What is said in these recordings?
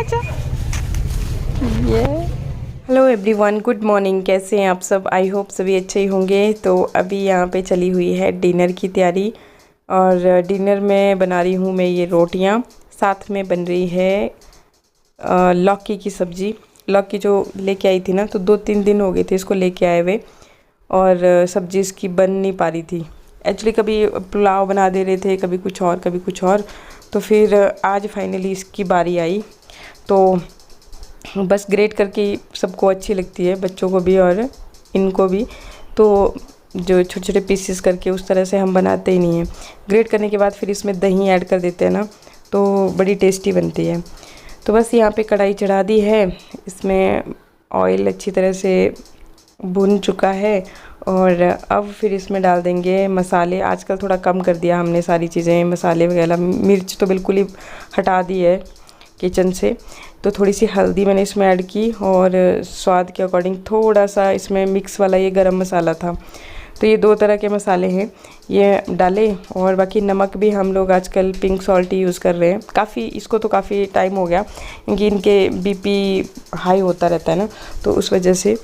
आजा। ये hello everyone, good morning. कैसे हैं आप सब? आई होप सभी अच्छे ही होंगे। तो अभी यहाँ पे चली हुई है डिनर की तैयारी और डिनर में बना रही हूँ मैं ये रोटियाँ, साथ में बन रही है लौकी की सब्ज़ी। लौकी जो लेके आई थी ना, तो 2-3 दिन हो गए थे इसको लेके आए हुए और सब्ज़ी इसकी बन नहीं पा रही थी। एक्चुअली कभी पुलाव बना दे रहे थे, कभी कुछ और कभी कुछ और। तो फिर आज फाइनली इसकी बारी आई। तो बस ग्रेट करके सबको अच्छी लगती है, बच्चों को भी और इनको भी। तो जो छोटे छोटे पीसेस करके उस तरह से हम बनाते ही नहीं हैं। ग्रेट करने के बाद फिर इसमें दही ऐड कर देते हैं ना, तो बड़ी टेस्टी बनती है। तो बस यहाँ पे कढ़ाई चढ़ा दी है, इसमें ऑयल अच्छी तरह से भुन चुका है और अब फिर इसमें डाल देंगे मसाले। आजकल थोड़ा कम कर दिया हमने सारी चीज़ें, मसाले वगैरह। मिर्च तो बिल्कुल ही हटा दी है किचन से। तो थोड़ी सी हल्दी मैंने इसमें ऐड की और स्वाद के अकॉर्डिंग थोड़ा सा इसमें मिक्स वाला ये गरम मसाला था। तो ये 2 तरह के मसाले हैं, ये डाले। और बाकी नमक भी हम लोग आजकल पिंक सॉल्ट ही यूज़ कर रहे हैं। काफ़ी इसको तो काफ़ी टाइम हो गया, क्योंकि इनके बीपी हाई होता रहता है ना, तो उस वजह से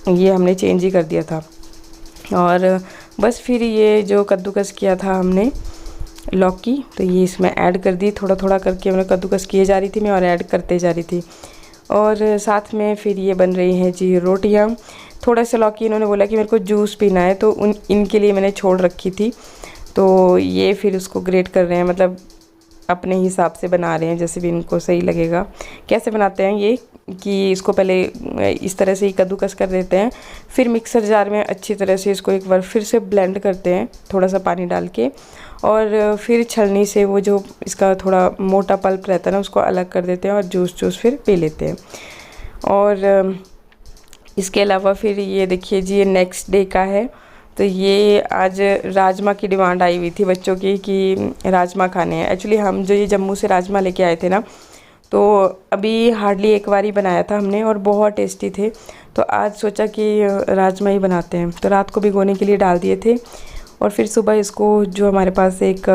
ये हमने चेंज ही कर दिया था। और बस फिर ये जो कद्दूकस किया था हमने लौकी, तो ये इसमें ऐड कर दी। थोड़ा थोड़ा करके मैंने कद्दूकस किए जा रही थी मैं और ऐड करते जा रही थी। और साथ में फिर ये बन रही हैं जी रोटियाँ। थोड़ा सा लौकी इन्होंने बोला कि मेरे को जूस पीना है, तो इनके लिए मैंने छोड़ रखी थी। तो ये फिर उसको ग्रेट कर रहे हैं, मतलब अपने हिसाब से बना रहे हैं जैसे भी इनको सही लगेगा। कैसे बनाते हैं ये कि इसको पहले इस तरह से ही कद्दूकस कर देते हैं, फिर मिक्सर जार में अच्छी तरह से इसको एक बार फिर से ब्लेंड करते हैं थोड़ा सा पानी डाल के, और फिर छलनी से वो जो इसका थोड़ा मोटा पल्प रहता है ना, उसको अलग कर देते हैं और जूस फिर पी लेते हैं। और इसके अलावा फिर ये देखिए जी, ये नेक्स्ट डे का है। तो ये आज राजमा की डिमांड आई हुई थी बच्चों की कि राजमा खाने हैं। एक्चुअली हम जो ये जम्मू से राजमा लेके आए थे ना, तो अभी हार्डली एक बार ही बनाया था हमने और बहुत टेस्टी थे। तो आज सोचा कि राजमा ही बनाते हैं, तो रात को भिगोने के लिए डाल दिए थे। और फिर सुबह इसको, जो हमारे पास एक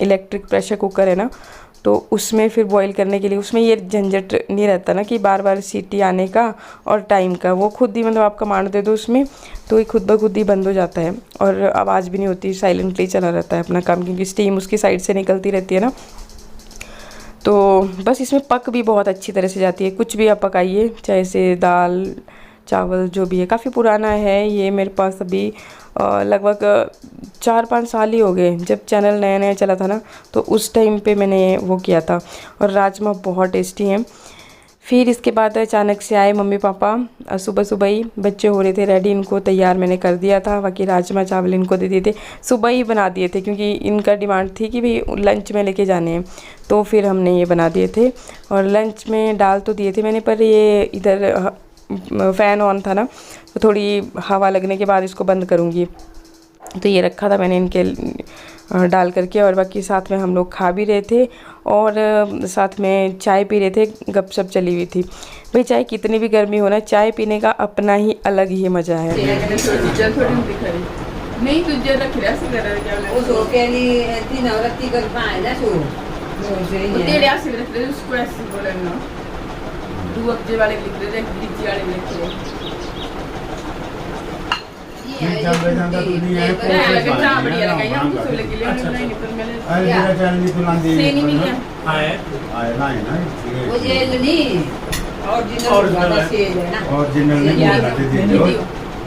इलेक्ट्रिक प्रेशर कुकर है ना, तो उसमें फिर बॉईल करने के लिए, उसमें ये झंझट नहीं रहता ना कि बार बार सीटी आने का और टाइम का। वो खुद ही, मतलब आप कमांड दे दो उसमें, तो ये खुद ब खुद ही बंद हो जाता है और आवाज़ भी नहीं होती, साइलेंटली चला रहता है अपना काम, क्योंकि स्टीम उसकी साइड से निकलती रहती है ना। तो बस इसमें पक भी बहुत अच्छी तरह से जाती है। कुछ भी आप पकाइए, चाहे से दाल चावल जो भी है। काफ़ी पुराना है ये मेरे पास, अभी लगभग 4-5 साल ही हो गए। जब चैनल नया नया चला था ना, तो उस टाइम पे मैंने वो किया था। और राजमा बहुत टेस्टी हैं। फिर इसके बाद अचानक से आए मम्मी पापा, सुबह सुबह ही बच्चे हो रहे थे रेडी, इनको तैयार मैंने कर दिया था। बाकी राजमा चावल इनको दे दिए थे, सुबह ही बना दिए थे, क्योंकि इनका डिमांड थी कि भाई लंच में लेके जाने हैं। तो फिर हमने ये बना दिए थे और लंच में डाल तो दिए थे मैंने, पर ये इधर फ़ैन ऑन था ना, तो थोड़ी हवा लगने के बाद इसको बंद करूँगी। तो ये रखा था मैंने इनके डाल करके। और बाकी साथ में हम लोग खा भी रहे थे और साथ में चाय पी रहे थे, गपशप चली हुई थी। भाई चाहे कितनी भी गर्मी हो ना, चाय पीने का अपना ही अलग ही मज़ा है। नहीं तुझे रख रहा से कर रहा क्या वो सो के लिए 3 औरती कर पाए ना सो तेरे ऐसे रख रहे उसको ऐसे बोले ना, दो अपने वाले लिख रहे थे, नीचे वाले लिख रहे ये जांदा तो नहीं है कोई लगा बढ़िया लगा हम तो लगे नहीं पर मैंने अरे मेरा चैनल नहीं खुलान दे नहीं मिला आए ना वो ये नहीं ओरिजिनल सेल है ना, ओरिजिनल नहीं बोलते थे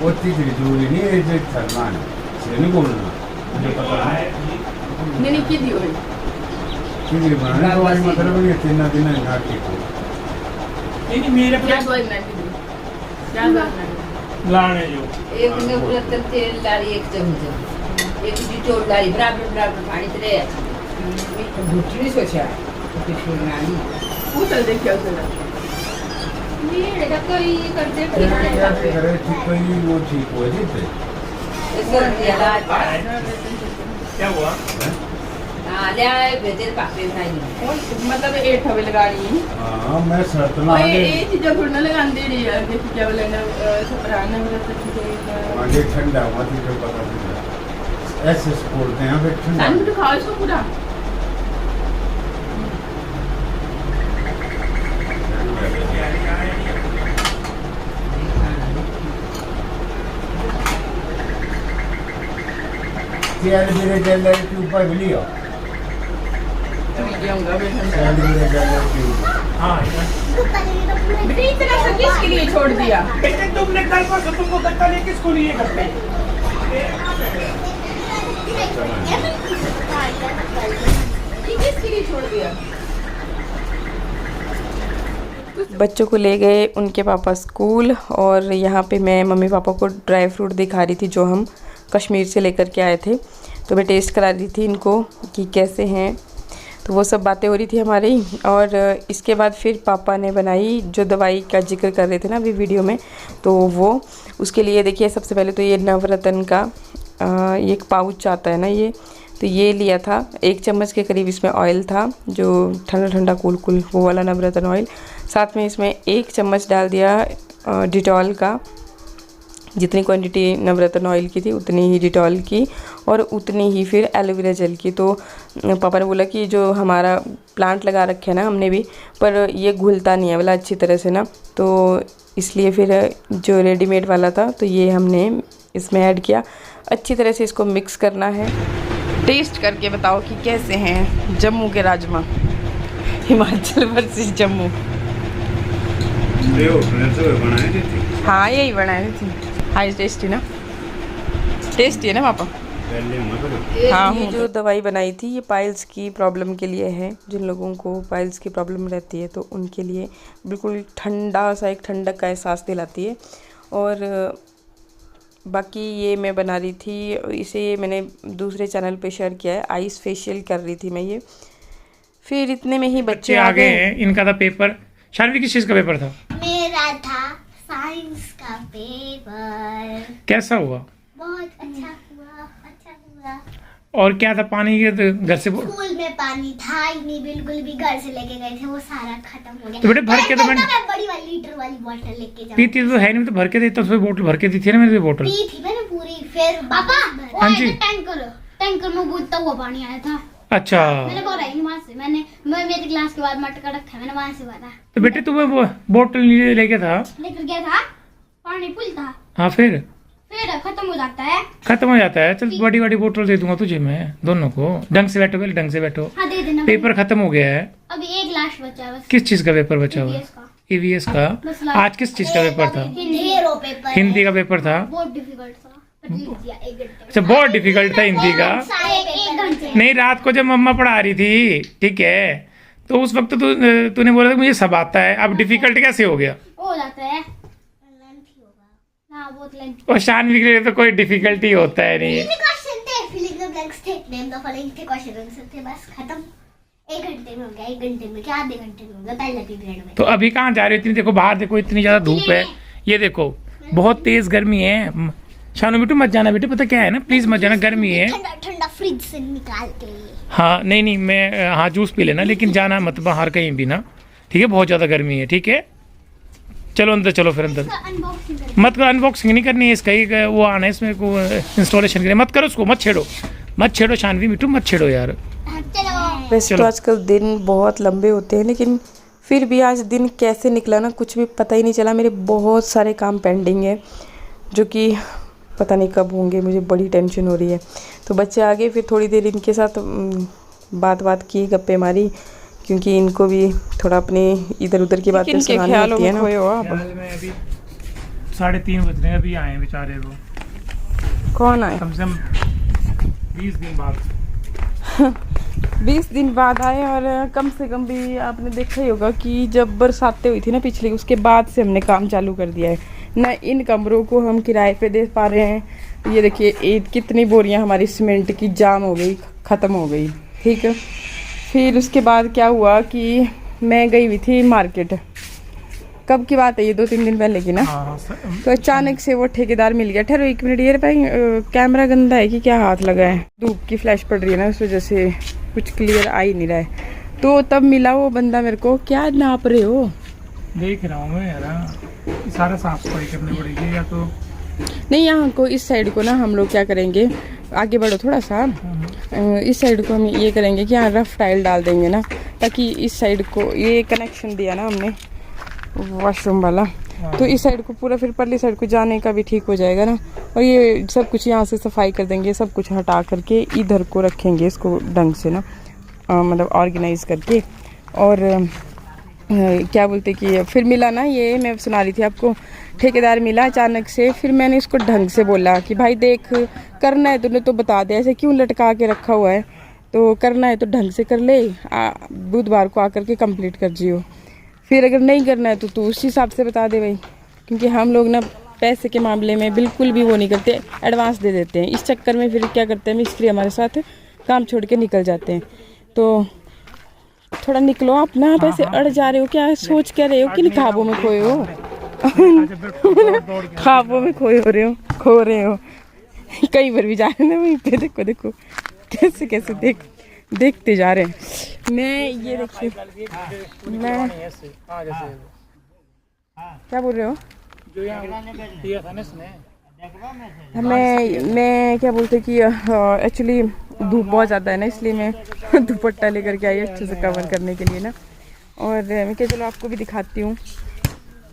वो चीज जरूरी नहीं है, जो सलमान से नहीं बोलना, मुझे पता है नहीं की दी हुई की बनाने का मतलब नहीं, 3 दिन ना ठीक नहीं मेरे क्या दवाई ना दी क्या लाने जो एक ने पूरा तेल डाली 1 चम्मच, एक डिटोल डाली बराबर पानी तेरे घुटनी सोचा तो छोड़ना नहीं उतर दे क्या उतर ये बेटा कोई करते करे ठीक कोई वो ठीक हो जाते क्या हुआ ले आए बेटे पापे भाई मतलब 8 हवे लगानी। हां मैं शर्त ना ये चीजें थोड़ा लगांदे रही है कि क्या बोलना सपराना मेरा तो आगे ठंडा हुआ तो पता नहीं ऐसे बोलते हैं फिर ठंडा तो खाओ इसको पूरा एलोवेरा जेल के ऊपर भी लियो एलोवेरा जेल के ऊपर। हाँ बेटे इतना सा किसके लिए छोड़ दिया? बेटे तुमने कल परसों तुमको गत्ता ले किसको लिए घर पे? किसके लिए छोड़ दिया? बच्चों को ले गए उनके पापा स्कूल, और यहाँ पे मैं मम्मी पापा को ड्राई फ्रूट दिखा रही थी जो हम कश्मीर से लेकर के आए थे। तो मैं टेस्ट करा रही थी इनको कि कैसे हैं, तो वो सब बातें हो रही थी हमारी। और इसके बाद फिर पापा ने बनाई जो दवाई का जिक्र कर रहे थे ना अभी वीडियो में, तो वो उसके लिए देखिए सबसे पहले तो ये नवरत्न का ये एक पाउच आता है ना, ये तो ये लिया था। 1 चम्मच के करीब इसमें ऑयल था, जो ठंडा ठंडा कूल कूल वो वाला नवरत्न ऑयल। साथ में इसमें 1 चम्मच डाल दिया डिटॉल का। जितनी क्वांटिटी नवरत्न ऑयल की थी उतनी ही डिटॉल की, और उतनी ही फिर एलोवेरा जेल की। तो पापा ने बोला कि जो हमारा प्लांट लगा रखे है ना हमने भी, पर ये घुलता नहीं है बोला अच्छी तरह से ना, तो इसलिए फिर जो रेडीमेड वाला था तो ये हमने इसमें ऐड किया। अच्छी तरह से इसको मिक्स करना है। टेस्ट करके बताओ कि कैसे हैं जम्मू के राजमा, हिमाचल वर्सेस जम्मू। हाँ यही बनाए थे। हाँ टेस्टी ना, टेस्टी है ना पापा? हाँ ये जो दवाई बनाई थी ये पाइल्स की प्रॉब्लम के लिए है। जिन लोगों को पाइल्स की प्रॉब्लम रहती है तो उनके लिए बिल्कुल ठंडा सा, एक ठंडक का एहसास दिलाती है। और बाकी ये मैं बना रही थी, इसे मैंने दूसरे चैनल पे शेयर किया है। आइस फेशियल कर रही थी मैं ये। फिर इतने में ही बच्चे आ गए हैं। इनका था पेपर। शानवी किस चीज़ का पेपर था? मेरा था साइंस का पेपर। कैसा हुआ? बहुत अच्छा हुआ, अच्छा हुआ। और क्या था? पानी के घर से स्कूल में पानी था ही नहीं बिल्कुल भी, घर से लेके गए थे वो सारा खत्म हो गया। तो बेटे भर के तो मैंने बड़ी वाली लीटर वाली बोतल लेके जाऊँ। पीती तो है नहीं, तो भर के देता तो बोतल भर के दी थी ना मेरे बोतल। पी थी मैंने पूरी। फिर पापा हाँ जी, टैंकर में बूझता हुआ पानी आया था। अच्छा मैंने बोला ही वहाँ से, मैं मेरी क्लास के बाद मटका रखा है, मैंने वहाँ से भरा। तो बेटे तुम्हें बोतल लेके था? लेकर गया था, पानी फुल था। हाँ फिर खत्म हो जाता है। खत्म हो जाता है। चल बड़ी बड़ी बोतल दे दूंगा तुझे मैं, दोनों को। ढंग से बैठो पहले, ढंग से बैठो। हाँ दे देना। पेपर खत्म हो गया है। अभी एक लास्ट बचा है बस। किस चीज का पेपर बचा हुआ? EVS का। EVS का। आज किस चीज का पेपर था? हिंदी का पेपर था। बहुत डिफिकल्ट था। अच्छा बहुत डिफिकल्ट था हिंदी का। नहीं, रात को जब मम्मा पढ़ा रही थी, ठीक है, तो उस वक्त तूने बोला था मुझे सब आता है। अब डिफिकल्ट कैसे हो गया? हो जाता है। और शानवी के लिए तो कोई डिफिकल्टी होता है नहीं। बस खत्म। 1 घंटे में हो गया, 1 घंटे में क्या, आधे घंटे में हो गया पहले पीरियड में। तो अभी कहाँ जा रही हो? इतनी देखो बाहर, देखो इतनी ज्यादा धूप है। ये देखो बहुत तेज गर्मी है। शानू बेटू मत जाना बेटे, पता क्या है ना, प्लीज मत जाना, गर्मी है। ठंडा ठंडा फ्रिज से निकाल के। हाँ नहीं मैं, हाँ जूस पी लेना, लेकिन जाना मत बाहर कहीं भी ना, ठीक है? बहुत ज्यादा गर्मी है, ठीक है? चलो अंदर, चलो फिर अंदर। मत करो, अनबॉक्सिंग नहीं करनी है इसका, ही वो आना है इसमें को इंस्टॉलेशन करनी। मत करो उसको, मत छेड़ो शानवी बेटू, मत छेड़ो यार। वैसे तो आजकल दिन बहुत लंबे होते हैं, लेकिन फिर भी आज दिन कैसे निकला ना कुछ भी पता ही नहीं चला। मेरे बहुत सारे काम पेंडिंग है जो कि पता नहीं कब होंगे, मुझे बड़ी टेंशन हो रही है। तो बच्चे आ गए, फिर थोड़ी देर इनके साथ बात की, गप्पे मारी, क्योंकि इनको भी थोड़ा अपने इधर उधर की बातें सुनानी होती है ना। अभी 3:30 बज रहे हैं, अभी आए बेचारे वो। कौन आए? कम से कम 20 दिन बाद 20 दिन बाद आए। और कम से कम भी आपने देखा ही होगा कि जब बरसातें हुई थी ना पिछली, उसके बाद से हमने काम चालू कर दिया है ना। इन कमरों को हम किराए पे दे पा रहे हैं। ये देखिए कितनी बोरियां हमारी सीमेंट की जाम हो गई, ख़त्म हो गई, ठीक है। फिर उसके बाद क्या हुआ कि मैं गई हुई थी मार्केट। कब की बात है ये? 2-3 दिन पहले की ना। तो अचानक से वो ठेकेदार मिल गया। ठहरो 1 मिनट, ये भाई कैमरा गंदा है कि क्या हाथ लगा है? धूप की फ्लैश पड़ रही है ना, उस वजह से कुछ क्लियर आ ही नहीं रहा है। तो तब मिला वो बंदा मेरे को। क्या नाप रहे हो? देख रहा हूँ मैं यार, सारा साफ सफाई करनी पड़ेगी या तो नहीं। यहाँ को इस साइड को ना हम लोग क्या करेंगे, आगे बढ़ो थोड़ा सा, इस साइड को हम ये करेंगे कि यहाँ रफ टाइल डाल देंगे ना, ताकि इस साइड को ये कनेक्शन दिया ना हमने वॉशरूम वाला, तो इस साइड को पूरा फिर परली साइड को जाने का भी ठीक हो जाएगा ना। और ये सब कुछ यहाँ से सफाई कर देंगे, सब कुछ हटा करके इधर को रखेंगे इसको ढंग से ना, मतलब ऑर्गेनाइज करके। और क्या बोलते कि फिर मिला ना, ये मैं सुना रही थी आपको, ठेकेदार मिला अचानक से। फिर मैंने इसको ढंग से बोला कि भाई देख, करना है तूने तो बता दे, ऐसे क्यों लटका के रखा हुआ है, तो करना है तो ढंग से कर ले, बुधवार को आकर के कंप्लीट कर जियो। फिर अगर नहीं करना है तो तू उस हिसाब से बता दे भाई, क्योंकि हम लोग ना पैसे के मामले में बिल्कुल भी वो नहीं करते, एडवांस दे देते हैं। इस चक्कर में फिर क्या करते हैं, मिस्त्री हमारे साथ काम छोड़ के निकल जाते हैं। तो थोड़ा निकलो आप ना, आप ऐसे अड़ जा रहे हो, क्या सोच क्या रहे हो, किन ख्वाबों में खोए हो ख्वाबों में खोए हो रहे हो, खो रहे हो। कई बार भी जा रहे हैं ना वहीं पे, देखो देखो कैसे कैसे देखते जा रहे हैं। मैं ये देखिए, मैं क्या बोल रहे हो, मैं क्या बोलते कि एक्चुअली धूप बहुत ज़्यादा है ना, इसलिए मैं दुपट्टा लेकर के आई अच्छे से कवर करने के लिए ना। और मैं क्या, चलो आपको भी दिखाती हूँ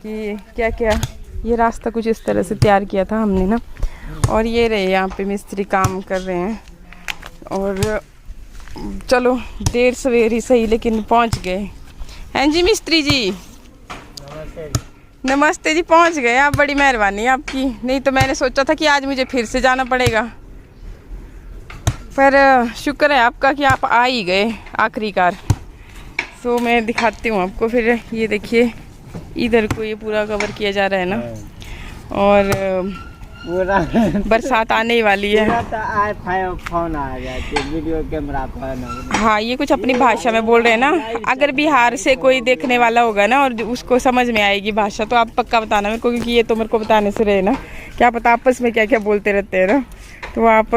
कि क्या क्या, ये रास्ता कुछ इस तरह से तैयार किया था हमने ना। और ये रहे यहाँ पे मिस्त्री काम कर रहे हैं। और चलो देर सवेर ही सही, लेकिन पहुँच गए हैं जी मिस्त्री जी। नमस्ते जी, पहुँच गए आप, बड़ी मेहरबानी आपकी। नहीं तो मैंने सोचा था कि आज मुझे फिर से जाना पड़ेगा, पर शुक्र है आपका कि आप आ ही गए आखिरीकार। तो मैं दिखाती हूँ आपको फिर। ये देखिए इधर को ये पूरा कवर किया जा रहा है ना, और बरसात आने ही वाली है। फोन आ जाते, वीडियो कैमरा पर। हाँ, ये कुछ अपनी भाषा में बोल रहे हैं ना। अगर बिहार से कोई देखने वाला होगा ना और उसको समझ में आएगी भाषा, तो आप पक्का बताना मेरे को, क्योंकि ये तो मेरे को बताने से रहे ना, क्या पता आपस में क्या क्या बोलते रहते हैं ना। तो आप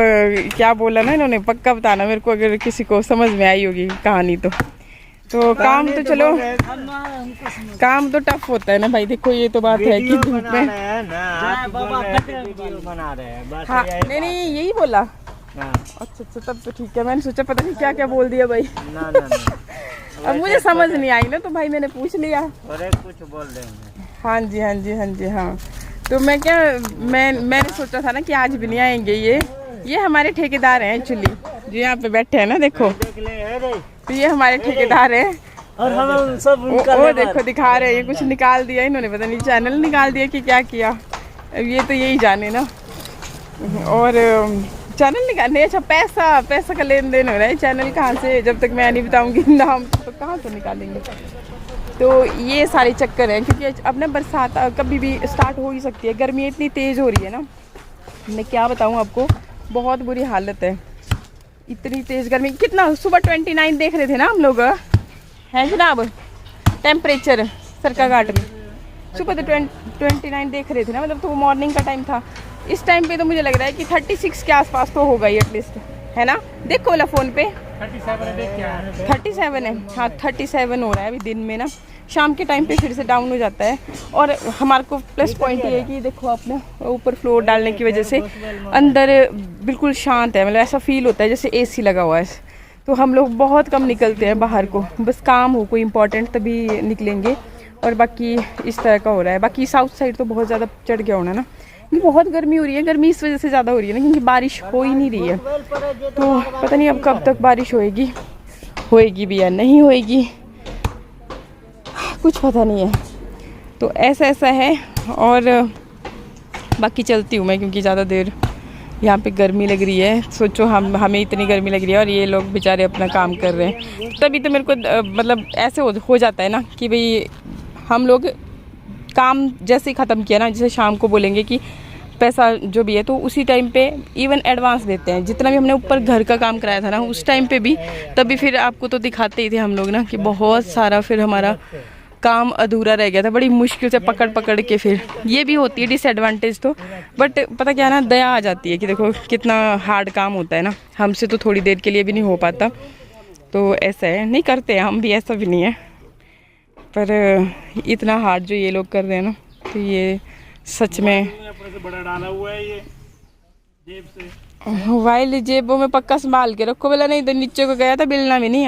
क्या बोला ना इन्होंने, पक्का बताना मेरे को, अगर किसी को समझ में आई होगी कहानी तो काम तो चलो, काम तो टफ होता है ना भाई। देखो ये तो बात है कि धूप में हाँ, नहीं यही बोला। अच्छा तब तो ठीक है, मैंने सोचा पता नहीं क्या क्या बोल दिया भाई। अब मुझे समझ नहीं आई ना, तो भाई मैंने पूछ लिया। कुछ बोल रहे हैं। हाँ जी हाँ। तो मैंने सोचा था ना कि आज भी नहीं आएंगे। ये हमारे ठेकेदार हैं एक्चुअली, जो यहाँ पे बैठे हैं ना, देखो तो ये हमारे ठेकेदार हैं। और हम सब वो देखो दिखा रहे हैं, ये कुछ निकाल दिया इन्होंने, पता नहीं चैनल निकाल दिया कि क्या किया, अब ये तो यही जाने ना। और चैनल निकालने, अच्छा पैसा का लेन देन हो रहा है। चैनल कहाँ से, जब तक मैं नहीं बताऊंगी नाम तो कहाँ से निकालेंगे। तो ये सारे चक्कर हैं, क्योंकि अब ना बरसात कभी भी स्टार्ट हो ही सकती है। गर्मी इतनी तेज़ हो रही है ना, मैं क्या बताऊँ आपको, बहुत बुरी हालत है। इतनी तेज़ गर्मी, कितना सुबह 29 देख रहे थे ना हम लोग, है जनाब टेम्परेचर सरका घाट में। सुबह तो 29 देख रहे थे ना, मतलब तो वो मॉर्निंग का टाइम था। इस टाइम पे तो मुझे लग रहा है कि 36 के आसपास तो होगा ही एटलीस्ट, है ना। देखो वाला फ़ोन पे 37 है, हाँ 37 हो रहा है अभी दिन में ना। शाम के टाइम पे फिर से डाउन हो जाता है। और हमारे को प्लस पॉइंट ये है कि देखो आपने ऊपर फ्लोर डालने की वजह से अंदर बिल्कुल शांत है, मतलब ऐसा फील होता है जैसे एसी लगा हुआ है। तो हम लोग बहुत कम निकलते हैं बाहर को, बस काम हो कोई इंपॉर्टेंट तभी निकलेंगे, और बाकी इस तरह का हो रहा है। बाकी साउथ साइड तो बहुत ज़्यादा चढ़ गया होना ना, बहुत गर्मी हो रही है। गर्मी इस वजह से ज़्यादा हो रही है ना, क्योंकि बारिश हो ही नहीं रही है। तो पता नहीं अब कब तक बारिश होएगी भी या नहीं होएगी, कुछ पता नहीं है। तो ऐसा है। और बाकी चलती हूँ मैं, क्योंकि ज़्यादा देर यहाँ पे गर्मी लग रही है। सोचो हमें इतनी गर्मी लग रही है और ये लोग बेचारे अपना काम कर रहे हैं। तभी तो मेरे को मतलब ऐसे हो जाता है ना कि भाई हम लोग काम जैसे ही ख़त्म किया ना, जैसे शाम को बोलेंगे कि पैसा जो भी है, तो उसी टाइम पे इवन एडवांस देते हैं। जितना भी हमने ऊपर घर का काम कराया था ना, उस टाइम पे भी तभी फिर आपको तो दिखाते ही थे हम लोग ना कि बहुत सारा फिर हमारा काम अधूरा रह गया था, बड़ी मुश्किल से पकड़ के। फिर ये भी होती है डिसएडवांटेज तो, बट पता क्या ना, दया आ जाती है कि देखो कितना हार्ड काम होता है ना, हमसे तो थोड़ी देर के लिए भी नहीं हो पाता। तो ऐसा है, नहीं करते हम भी, ऐसा भी नहीं है, पर इतना हार्ड जो ये लोग कर रहे हैं ना, तो ये सच में बड़ा डाला हुआ है ये जेब से। मोबाइल जेबों में पक्का संभाल के रखो, बोला नहीं तो नीचे को गया था बिलना भी नहीं।